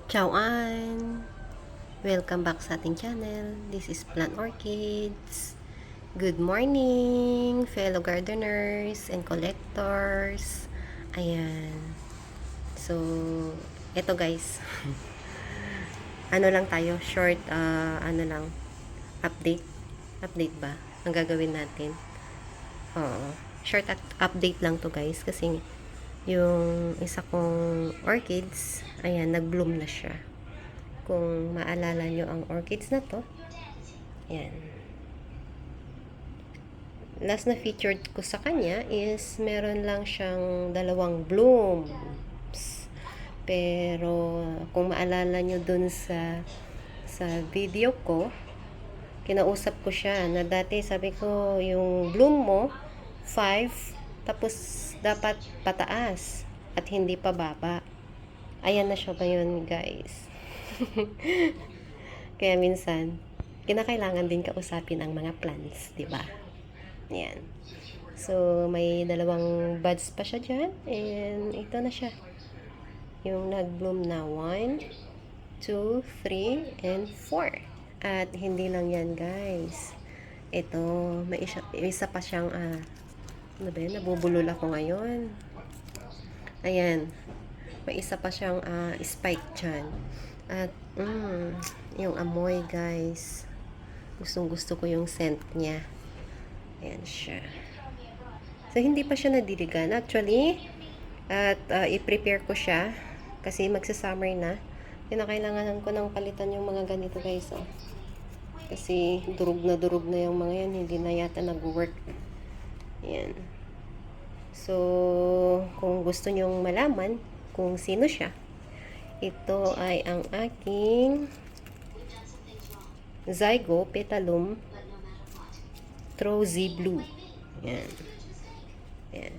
Ciao-an! Welcome back sa ating channel. This is Plant Orchids. Good morning, fellow gardeners and collectors. Ayan. So, eto guys. Ano lang tayo, short, update. Update ba? Ang gagawin natin. Oo. Short update lang to guys kasi yung isa kong orchids, ayan, nag-bloom na siya. Kung maalala nyo ang orchids na to, ayan. Last na featured ko sa kanya is meron lang siyang 2 blooms. Pero kung maalala nyo dun sa video ko, kinausap ko siya na dati sabi ko yung bloom mo 5 tapos dapat pataas at hindi pa baba. Ayan na siya ngayon guys. Kaya minsan kinakailangan din kausapin ang mga plants, di ba? Yan. So, may 2 buds pa siya dyan. And, ito na siya. Yung nag-bloom na 1, 2, 3, and 4. At, hindi lang yan, guys. Ito, may isa pa siyang, ano ba yun? Nabubulol ako ngayon. Ayan. May isa pa siyang spike dyan. At, yung amoy, guys. Gustong gusto ko yung scent niya. Ayan siya. So, hindi pa siya nadiligan. Actually, at i-prepare ko siya kasi magsa-summer na. Kinakailangan ko nang palitan yung mga ganito guys. Oh. Kasi durog na yung mga yan. Hindi na yata nag-work. Ayan. So, kung gusto nyong malaman kung sino siya, ito ay ang aking Zygopetalum Rosy Blue. Yan. Yan.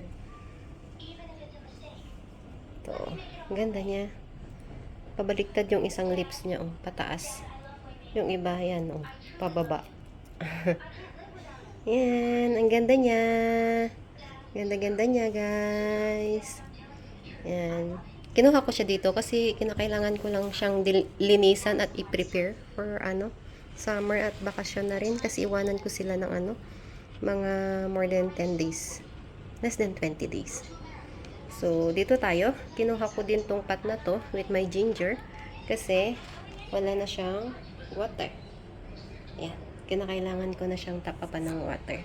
Ito. Ganda niya. Pabaliktad yung isang lips niya. Oh, pataas. Yung iba, yan. Oh, pababa. Yan. Ang ganda niya. Ganda-ganda niya, guys. Yan. Kinuha ko siya dito kasi kinakailangan ko lang siyang linisan at i-prepare for summer at bakasyon na rin kasi iwanan ko sila ng mga more than 10 days. Less than 20 days. So, dito tayo. Kinuha ko din tong pot na to with my ginger kasi wala na siyang water. Ayan. Kinakailangan ko na siyang tapapan ng water.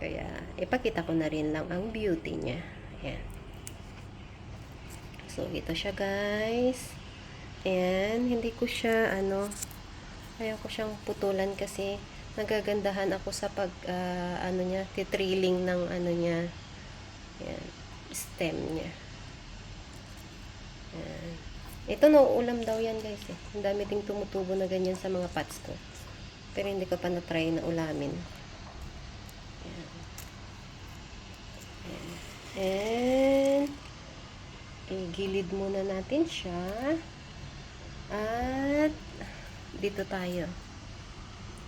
Kaya, ipakita ko na rin lang ang beauty niya. Ayan. So, ito siya guys. Ayan. Hindi ko siya, ayaw ko siyang putulan kasi nagagandahan ako sa niya, titrilling ng niya. Ayan, stem niya. Ayan. Ito nauulam daw yan guys eh. Ang dami ding tumutubo na ganyan sa mga pots ko. Pero hindi ko pa na-try na ulamin. Ayan. Ayan. And igilid muna natin siya. At dito tayo.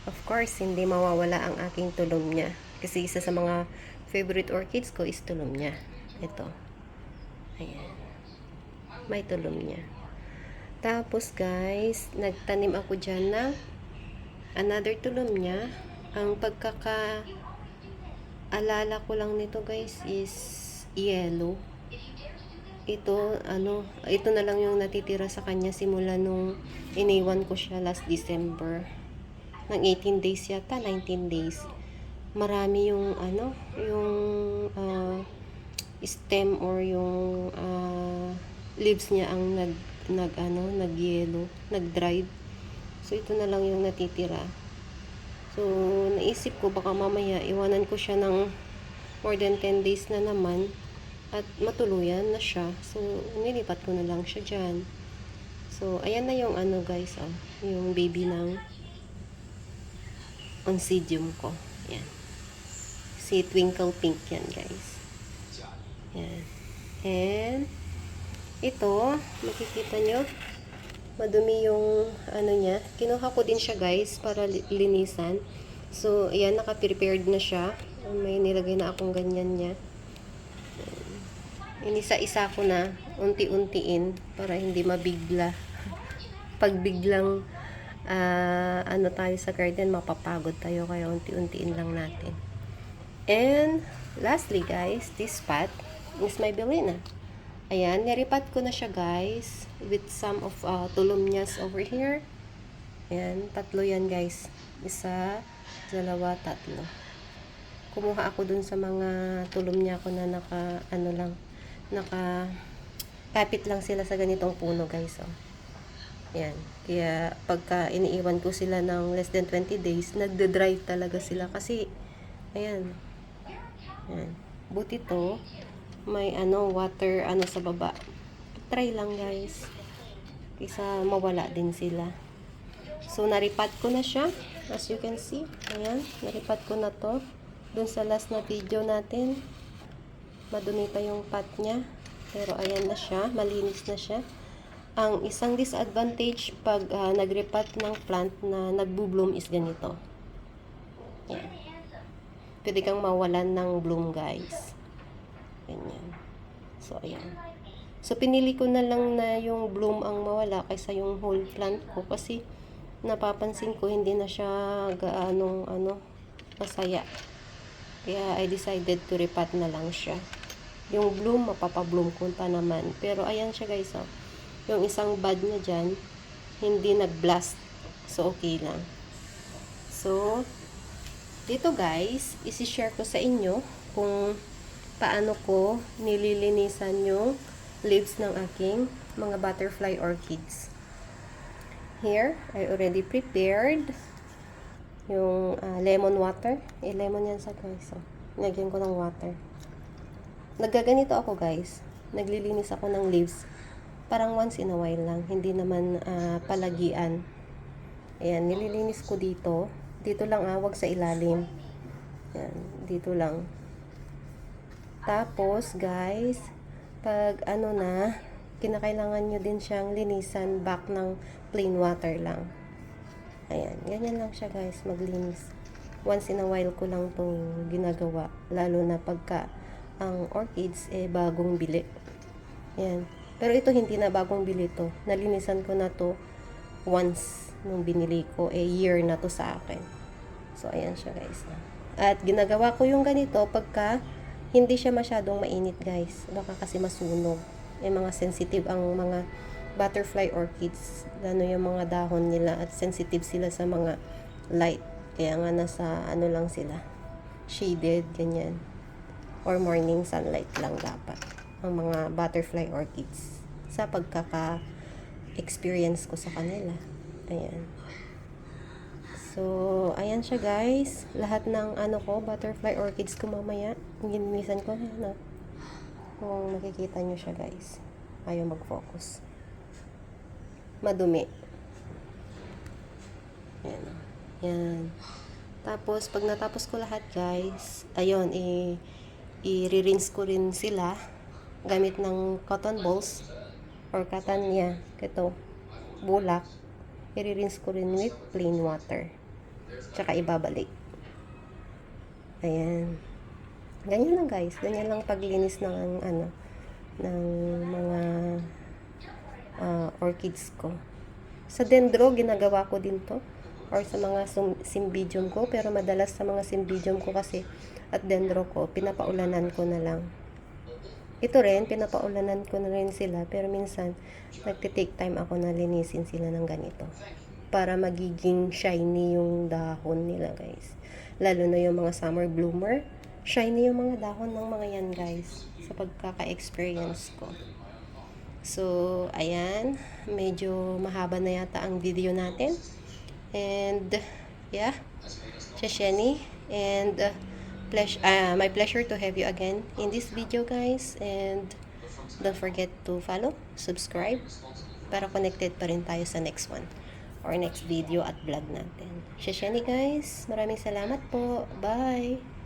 Of course, hindi mawawala ang aking tulom niya. Kasi isa sa mga favorite orchids ko is tulom niya. Ito. Ayan. May tulom niya. Tapos guys, nagtanim ako dyan ng another tulom niya. Ang pagkakaalala ko lang nito guys is yellow. Ito na lang yung natitira sa kanya simula nung iniwan ko siya last December. Ng 18 days yata, 19 days. Marami yung yung stem or yung leaves niya ang nag-yellow, nag-dried. So ito na lang yung natitira. So naisip ko baka mamaya iwanan ko siya ng more than 10 days na naman at matuluyan na siya. So nilipat ko na lang siya diyan. So ayan na yung guys, yung baby ng oncidium ko. Yan. Si Twinkle Pink yan, guys. Yan. And, ito, makikita nyo, madumi yung, niya. Kinuha ko din siya, guys, para linisan. So, ayan, naka-prepared na siya. May nilagay na akong ganyan niya. Inisa-isa ko na, unti-untiin, para hindi mabigla. Pag biglang ano tayo sa garden, mapapagod tayo, kaya unti-untiin lang natin. And lastly guys, this pot is my Belina. Ayan, niripat ko na siya guys with some of tulumnyas over here. Ayan, tatlo yan guys. Isa, dalawa, tatlo. Kumuha ako dun sa mga tulumnya ko na kapit lang sila sa ganitong puno guys. Oh. Ayan, kaya pagka iniiwan ko sila ng less than 20 days, nagde-dry talaga sila kasi, ayan. Ayan. Buti to, may water sa baba. Try lang guys. Kaysa mawala din sila. So naripat ko na siya. As you can see. Ayan. Naripat ko na to. Dun sa last na video natin. Madumi pa yung pot niya. Pero ayan na siya. Malinis na siya. Ang isang disadvantage pag nagripat ng plant na nagbo-bloom is ganito. Ayan. Pwede kang mawalan ng bloom guys. Ganyan. So, ayan. So, pinili ko na lang na yung bloom ang mawala kaysa yung whole plant ko. Kasi, napapansin ko, hindi na siya gaanong, masaya. Kaya, I decided to repat na lang siya. Yung bloom, mapapabloom ko pa naman. Pero, ayan siya guys, oh. Yung isang bud niya dyan, hindi nag-blast. So, okay lang. So, dito guys, isi-share ko sa inyo kung paano ko nililinisan yung leaves ng aking mga butterfly orchids. Here, I already prepared yung lemon water. Lemon yan sa guys. So, nilagyan ko ng water. Naggaganito ako guys. Naglilinis ako ng leaves. Parang once in a while lang. Hindi naman palagian. Ayan, nililinis ko dito. Dito lang wag sa ilalim. Ayan, dito lang. Tapos, guys, pag kinakailangan nyo din siyang linisan back ng plain water lang. Ayan, ganyan lang siya guys, maglinis. Once in a while ko lang itong ginagawa. Lalo na pagka ang orchids bagong bili. Ayan. Pero ito hindi na bagong bili to. Nalinisan ko na to once nung binili ko. Year na to sa akin. So, ayan siya guys. At ginagawa ko yung ganito pagka hindi siya masyadong mainit guys. Baka kasi masunog. Mga sensitive ang mga butterfly orchids. Lalo yung mga dahon nila at sensitive sila sa mga light. Kaya nga nasa lang sila. Shaded, ganyan. Or morning sunlight lang dapat. Ang mga butterfly orchids. Sa pagkaka-experience ko sa kanila. Ayan. So, ayan siya guys. Lahat ng butterfly orchids ko mamaya. Ginimisan ko na. Kung makikita nyo siya guys. Ayaw mag-focus. Madumi. Ayan. Ayan. Tapos, pag natapos ko lahat guys, ayun, i-rinse ko rin sila gamit ng cotton balls or cotton niya. Ito, bulak. I-rinse ko rin with plain water. Tsaka ibabalik. Ayan. Ganyan lang guys. Ganyan lang paglinis ng ng mga orchids ko. Sa dendro, ginagawa ko din to. Or sa mga cymbidium ko. Pero madalas sa mga cymbidium ko kasi at dendro ko, pinapaulanan ko na lang. Ito rin, pinapaulanan ko na rin sila. Pero minsan, nagtitake time ako na linisin sila ng ganito. Para magiging shiny yung dahon nila guys. Lalo na yung mga summer bloomer. Shiny yung mga dahon ng mga yan guys. Sa pagkaka-experience ko. So, ayan. Medyo mahaba na yata ang video natin. And, yeah. Shasheni. And, my pleasure to have you again in this video guys. And, don't forget to follow, subscribe. Para connected pa rin tayo sa next one. Or next video at vlog natin. Shasheni guys. Maraming salamat po. Bye!